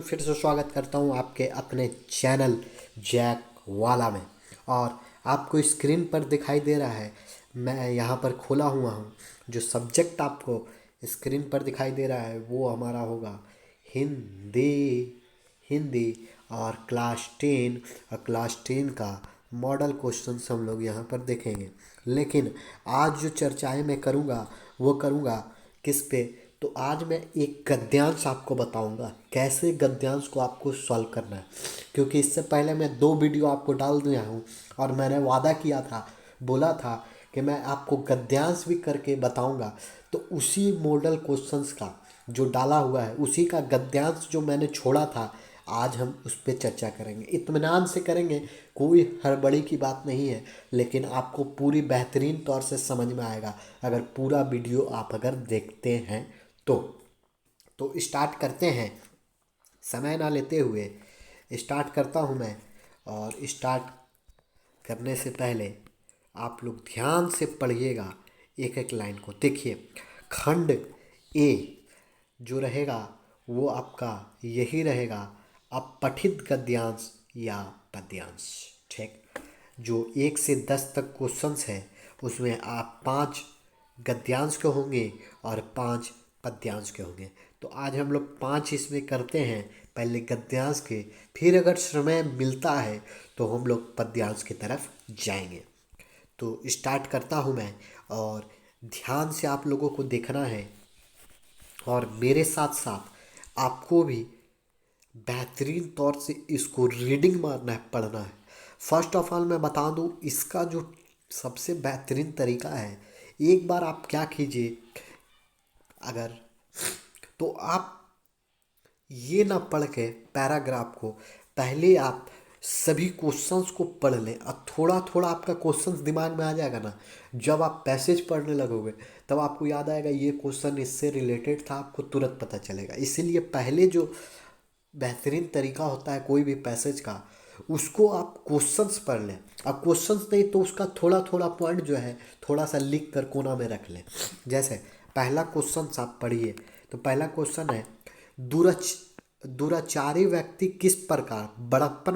फिर से स्वागत करता हूँ आपके अपने चैनल जैक वाला में। और आपको स्क्रीन पर दिखाई दे रहा है, मैं यहाँ पर खोला हुआ हूँ। जो सब्जेक्ट आपको स्क्रीन पर दिखाई दे रहा है वो हमारा होगा हिंदी। हिंदी और क्लास 10 और क्लास 10 का मॉडल क्वेश्चंस हम लोग यहाँ पर देखेंगे। लेकिन आज जो चर्चाएं मैं करूँगा वो करूँगा किस पे, तो आज मैं एक गद्यांश आपको बताऊंगा कैसे गद्यांश को आपको सॉल्व करना है। क्योंकि इससे पहले मैं 2 वीडियो आपको डाल दिया हूँ और मैंने वादा किया था, बोला था कि मैं आपको गद्यांश भी करके बताऊंगा। तो उसी मॉडल क्वेश्चंस का जो डाला हुआ है उसी का गद्यांश जो मैंने छोड़ा था, आज हम उस पर चर्चा करेंगे। इत्मीनान से करेंगे, कोई हड़बड़ी की बात नहीं है, लेकिन आपको पूरी बेहतरीन तौर से समझ में आएगा अगर पूरा वीडियो आप अगर देखते हैं तो। स्टार्ट करते हैं, समय ना लेते हुए स्टार्ट करता हूँ मैं। और स्टार्ट करने से पहले आप लोग ध्यान से पढ़िएगा एक एक लाइन को। देखिए, खंड ए जो रहेगा वो आपका यही रहेगा, अपठित गद्यांश या पद्यांश। ठीक, जो 1 से 10 तक क्वेश्चंस है उसमें आप 5 गद्यांश के होंगे और 5 पद्यांश के होंगे। तो आज हम लोग 5 इसमें करते हैं, पहले गद्यांश के, फिर अगर समय मिलता है तो हम लोग पद्यांश की तरफ जाएंगे। तो स्टार्ट करता हूँ मैं, और ध्यान से आप लोगों को देखना है और मेरे साथ साथ आपको भी बेहतरीन तौर से इसको रीडिंग मारना है, पढ़ना है। फर्स्ट ऑफ ऑल मैं बता दूं, इसका जो सबसे बेहतरीन तरीका है, एक बार आप क्या कीजिए, अगर तो आप ये ना पढ़ के पैराग्राफ को, पहले आप सभी क्वेश्चंस को पढ़ लें और थोड़ा थोड़ा आपका क्वेश्चंस दिमाग में आ जाएगा ना। जब आप पैसेज पढ़ने लगोगे तब आपको याद आएगा ये क्वेश्चन इससे रिलेटेड था, आपको तुरंत पता चलेगा। इसीलिए पहले जो बेहतरीन तरीका होता है कोई भी पैसेज का, उसको आप क्वेश्चंस पढ़ लें। अब क्वेश्चंस नहीं तो उसका थोड़ा थोड़ा पॉइंट जो है थोड़ा सा लिख कर कोना में रख लें। जैसे पहला क्वेश्चन आप पढ़िए, तो पहला क्वेश्चन है, दुरच दुराचारी व्यक्ति किस प्रकार बड़प्पन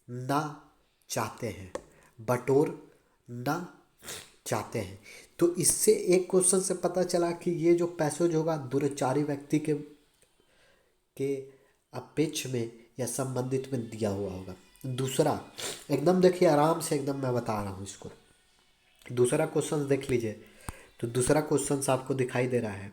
ना चाहते हैं, बटोर ना चाहते हैं। तो इससे एक क्वेश्चन से पता चला कि ये जो पैसेज होगा दुराचारी व्यक्ति के अपेक्ष में या संबंधित में दिया हुआ होगा। दूसरा, एकदम देखिए आराम से, एकदम मैं बता रहा हूँ इसको। दूसरा क्वेश्चन देख लीजिए, तो दूसरा क्वेश्चन आपको दिखाई दे रहा है,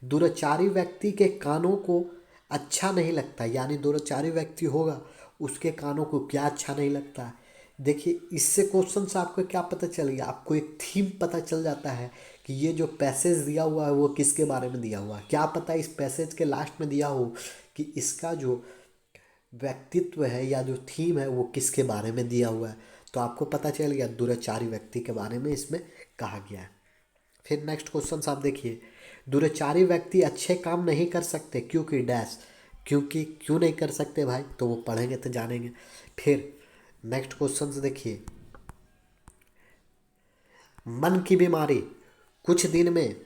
दुराचारी व्यक्ति के कानों को अच्छा नहीं लगता, यानी दुराचारी व्यक्ति होगा उसके कानों को क्या अच्छा नहीं लगता। देखिए, इससे क्वेश्चन से आपको क्या पता चल गया, आपको एक थीम पता चल जाता है कि ये जो पैसेज दिया हुआ है वो किसके बारे में दिया हुआ है। क्या पता इस पैसेज के लास्ट में दिया हो कि इसका जो व्यक्तित्व है या जो थीम है वो किसके बारे में दिया हुआ है। तो आपको पता चल गया दुराचारी व्यक्ति के बारे में इसमें कहा गया है। फिर नेक्स्ट क्वेश्चन आप देखिए, दुराचारी व्यक्ति अच्छे काम नहीं कर सकते क्योंकि डैश, क्योंकि क्यों नहीं कर सकते भाई, तो वो पढ़ेंगे तो जानेंगे। फिर नेक्स्ट क्वेश्चन देखिए, मन की बीमारी कुछ दिन में,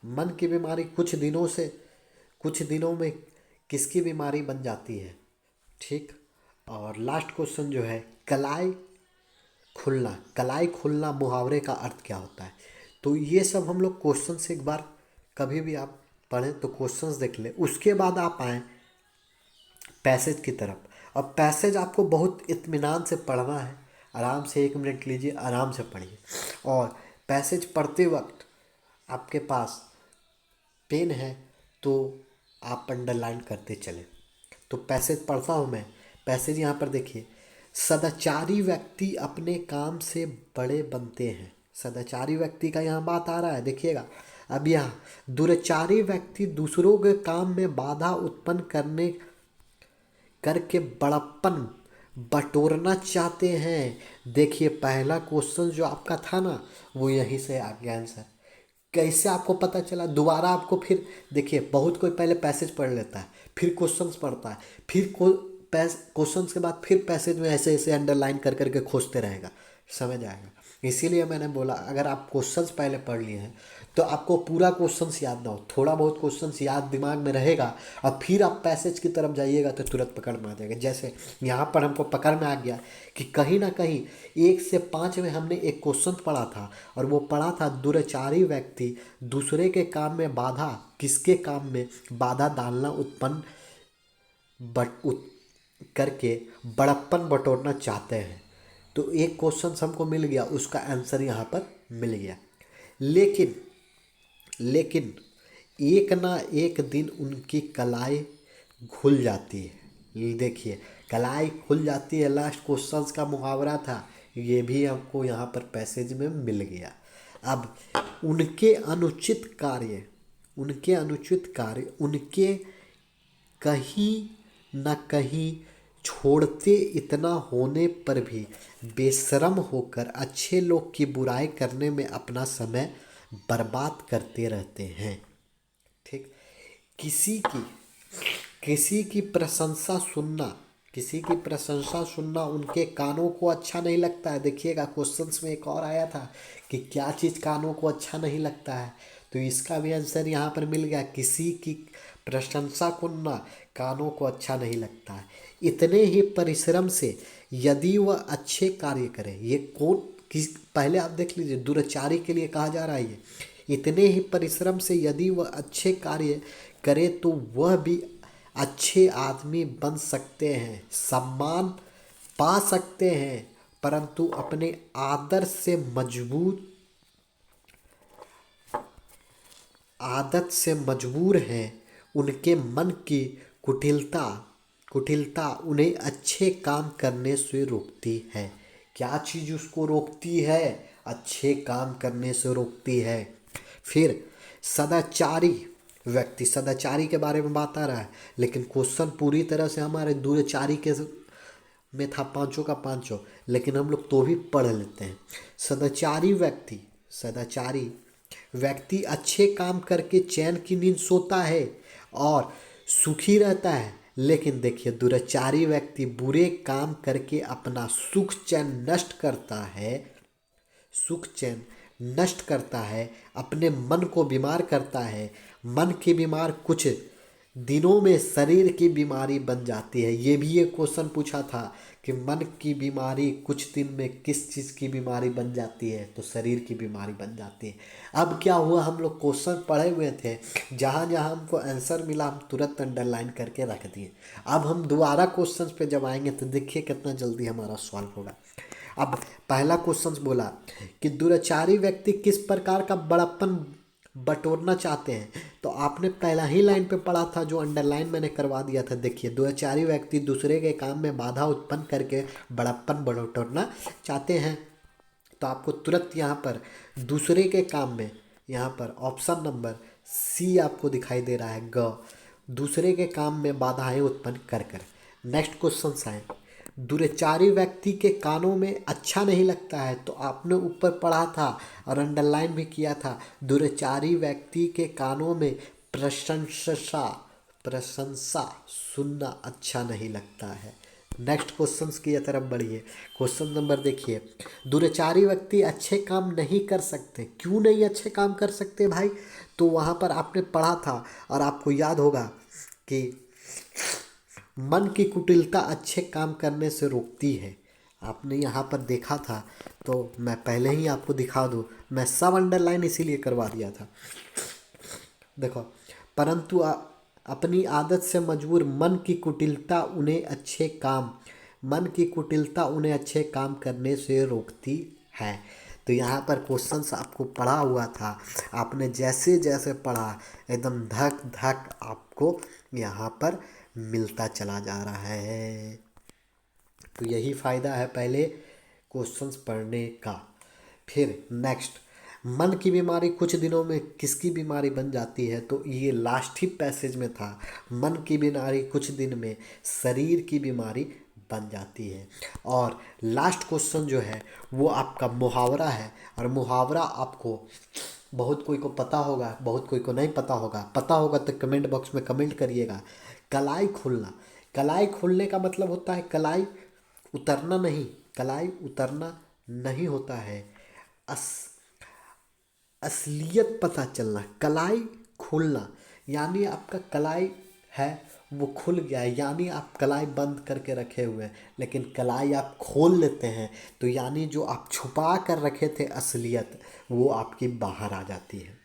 मन की बीमारी कुछ दिनों से, कुछ दिनों में किसकी बीमारी बन जाती है। ठीक, और लास्ट क्वेश्चन जो है, कलाई खुलना, कलाई खुलना मुहावरे का अर्थ क्या होता है। तो ये सब हम लोग क्वेश्चन से एक बार कभी भी आप पढ़ें तो क्वेश्चंस देख लें, उसके बाद आप आएँ पैसेज की तरफ। अब पैसेज आपको बहुत इत्मीनान से पढ़ना है, आराम से 1 मिनट लीजिए, आराम से पढ़िए। और पैसेज पढ़ते वक्त आपके पास पेन है तो आप अंडरलाइन करते चलें। तो पैसेज पढ़ता हूँ मैं। पैसेज यहाँ पर देखिए, सदाचारी व्यक्ति अपने काम से बड़े बनते हैं। सदाचारी व्यक्ति का यहाँ बात आ रहा है, देखिएगा। अब यहाँ दुराचारी व्यक्ति दूसरों के काम में बाधा उत्पन्न करने करके बड़प्पन बटोरना चाहते हैं। देखिए, पहला क्वेश्चन जो आपका था ना वो यहीं से आ गया आंसर। कैसे आपको पता चला, दोबारा आपको फिर देखिए, बहुत कोई पहले पैसेज पढ़ लेता है फिर क्वेश्चंस पढ़ता है, फिर क्वेश्चंस के बाद फिर पैसेज में ऐसे ऐसे अंडरलाइन कर करके खोजते रहेगा, समझ आएगा। इसीलिए मैंने बोला अगर आप क्वेश्चंस पहले पढ़ लिए हैं तो आपको पूरा क्वेश्चंस याद ना हो, थोड़ा बहुत क्वेश्चंस याद दिमाग में रहेगा और फिर आप पैसेज की तरफ जाइएगा तो तुरंत पकड़ में आ जाएगा। जैसे यहाँ पर हमको पकड़ में आ गया कि कहीं ना कहीं 1 से 5 में हमने एक क्वेश्चन पढ़ा था, और वो पढ़ा था दुराचारी व्यक्ति दूसरे के काम में बाधा, किसके काम में बाधा डालना उत्पन्न करके बड़प्पन बटोरना चाहते हैं। तो एक क्वेश्चन हमको मिल गया, उसका आंसर यहाँ पर मिल गया। लेकिन लेकिन एक ना एक दिन उनकी कलाई खुल जाती है। देखिए, कलाई खुल जाती है, लास्ट क्वेश्चंस का मुहावरा था, ये भी हमको यहाँ पर पैसेज में मिल गया। अब उनके अनुचित कार्य, उनके कहीं न कहीं छोड़ते इतना होने पर भी बेशर्म होकर अच्छे लोग की बुराई करने में अपना समय बर्बाद करते रहते हैं। ठीक, किसी की किसी की प्रशंसा सुनना, उनके कानों को अच्छा नहीं लगता है। देखिएगा क्वेश्चंस में एक और आया था कि क्या चीज़ कानों को अच्छा नहीं लगता है, तो इसका भी आंसर यहाँ पर मिल गया, किसी की प्रशंसा सुनना कानों को अच्छा नहीं लगता है। इतने ही परिश्रम से यदि वह अच्छे कार्य करे, ये कौन किस, पहले आप देख लीजिए, दुराचारी के लिए कहा जा रहा है ये। इतने ही परिश्रम से यदि वह अच्छे कार्य करे तो वह भी अच्छे आदमी बन सकते हैं, सम्मान पा सकते हैं, परंतु अपने आदत से मजबूर हैं। उनके मन की कुटिलता कुटिलता उन्हें अच्छे काम करने से रोकती है। क्या चीज़ उसको रोकती है? अच्छे काम करने से रोकती है। फिर सदाचारी व्यक्ति, सदाचारी के बारे में बात आ रहा है, लेकिन क्वेश्चन पूरी तरह से हमारे दुराचारी के में था, पांचों का पांचों, लेकिन हम लोग तो भी पढ़ लेते हैं। सदाचारी व्यक्ति अच्छे काम करके चैन की नींद सोता है और सुखी रहता है, लेकिन देखिए दुराचारी व्यक्ति बुरे काम करके अपना सुख चैन नष्ट करता है, अपने मन को बीमार करता है। मन की बीमार कुछ दिनों में शरीर की बीमारी बन जाती है। ये भी एक क्वेश्चन पूछा था कि मन की बीमारी कुछ दिन में किस चीज़ की बीमारी बन जाती है, तो शरीर की बीमारी बन जाती है। अब क्या हुआ, हम लोग क्वेश्चन पढ़े हुए थे, जहाँ जहाँ हमको आंसर मिला हम तुरंत अंडरलाइन करके रख दिए। अब हम दोबारा क्वेश्चन पे जब आएंगे तो देखिए कितना जल्दी हमारा सॉल्व होगा। अब पहला क्वेश्चन बोला कि दुराचारी व्यक्ति किस प्रकार का बड़प्पन बटोरना चाहते हैं, तो आपने पहला ही लाइन पे पढ़ा था जो अंडरलाइन मैंने करवा दिया था। देखिए, दुराचारी व्यक्ति दूसरे के काम में बाधा उत्पन्न करके बड़प्पन बटोरना चाहते हैं। तो आपको तुरंत यहाँ पर दूसरे के काम में, यहाँ पर ऑप्शन नंबर सी आपको दिखाई दे रहा है, ग, दूसरे के काम में बाधाएं उत्पन्न कर कर। नेक्स्ट क्वेश्चन आए, दुराचारी व्यक्ति के कानों में अच्छा नहीं लगता है, तो आपने ऊपर पढ़ा था और अंडरलाइन भी किया था, दुराचारी व्यक्ति के कानों में प्रशंसा सुनना अच्छा नहीं लगता है। नेक्स्ट क्वेश्चंस की तरफ बढ़िए। क्वेश्चन नंबर देखिए, दुराचारी व्यक्ति अच्छे काम नहीं कर सकते। क्यों नहीं अच्छे काम कर सकते भाई? तो वहाँ पर आपने पढ़ा था और आपको याद होगा कि मन की कुटिलता अच्छे काम करने से रोकती है। आपने यहाँ पर देखा था, तो मैं पहले ही आपको दिखा दूँ, मैं सब अंडरलाइन इसीलिए करवा दिया था। देखो, परंतु अपनी आदत से मजबूर मन की कुटिलता उन्हें अच्छे काम करने से रोकती है। तो यहाँ पर क्वेश्चंस आपको पढ़ा हुआ था, आपने जैसे जैसे पढ़ा एकदम धक धक आपको यहाँ पर मिलता चला जा रहा है। तो यही फ़ायदा है पहले क्वेश्चंस पढ़ने का। फिर नेक्स्ट, मन की बीमारी कुछ दिनों में किसकी बीमारी बन जाती है, तो ये लास्ट ही पैसेज में था, मन की बीमारी कुछ दिन में शरीर की बीमारी बन जाती है। और लास्ट क्वेश्चन जो है वो आपका मुहावरा है, और मुहावरा आपको बहुत कोई को पता होगा, बहुत कोई को नहीं पता होगा। पता होगा तो कमेंट बॉक्स में कमेंट करिएगा। कलाई खुलना, कलाई खुलने का मतलब होता है कलाई उतरना नहीं, कलाई उतरना नहीं होता है। असलियत पता चलना, कलाई खुलना, यानी आपका कलाई है वो खुल गया है, यानी आप कलाई बंद करके रखे हुए हैं, लेकिन कलाई आप खोल लेते हैं तो यानी जो आप छुपा कर रखे थे असलियत वो आपकी बाहर आ जाती है।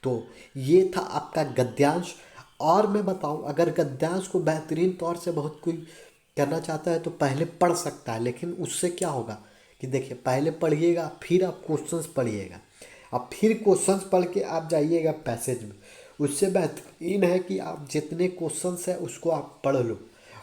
तो ये था आपका गद्यांश। और मैं बताऊं, अगर गद्यांश को बेहतरीन तौर से बहुत कोई करना चाहता है तो पहले पढ़ सकता है, लेकिन उससे क्या होगा कि देखिए, पहले पढ़िएगा फिर आप क्वेश्चंस पढ़िएगा, अब फिर क्वेश्चंस पढ़ के आप जाइएगा पैसेज में। उससे बेहतरीन है कि आप जितने क्वेश्चंस है उसको आप पढ़ लो,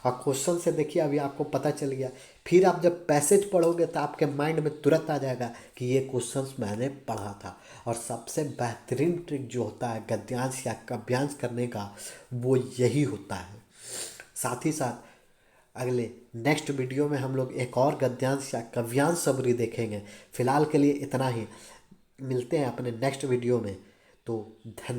और क्वेश्चन से देखिए अभी आपको पता चल गया, फिर आप जब पैसेज पढ़ोगे तो आपके माइंड में तुरंत आ जाएगा कि ये क्वेश्चंस मैंने पढ़ा था। और सबसे बेहतरीन ट्रिक जो होता है गद्यांश या काव्यांश करने का, वो यही होता है। साथ ही साथ अगले नेक्स्ट वीडियो में हम लोग एक और गद्यांश या काव्यांश समरी देखेंगे। फिलहाल के लिए इतना ही, मिलते हैं अपने नेक्स्ट वीडियो में। तो धन्यवाद।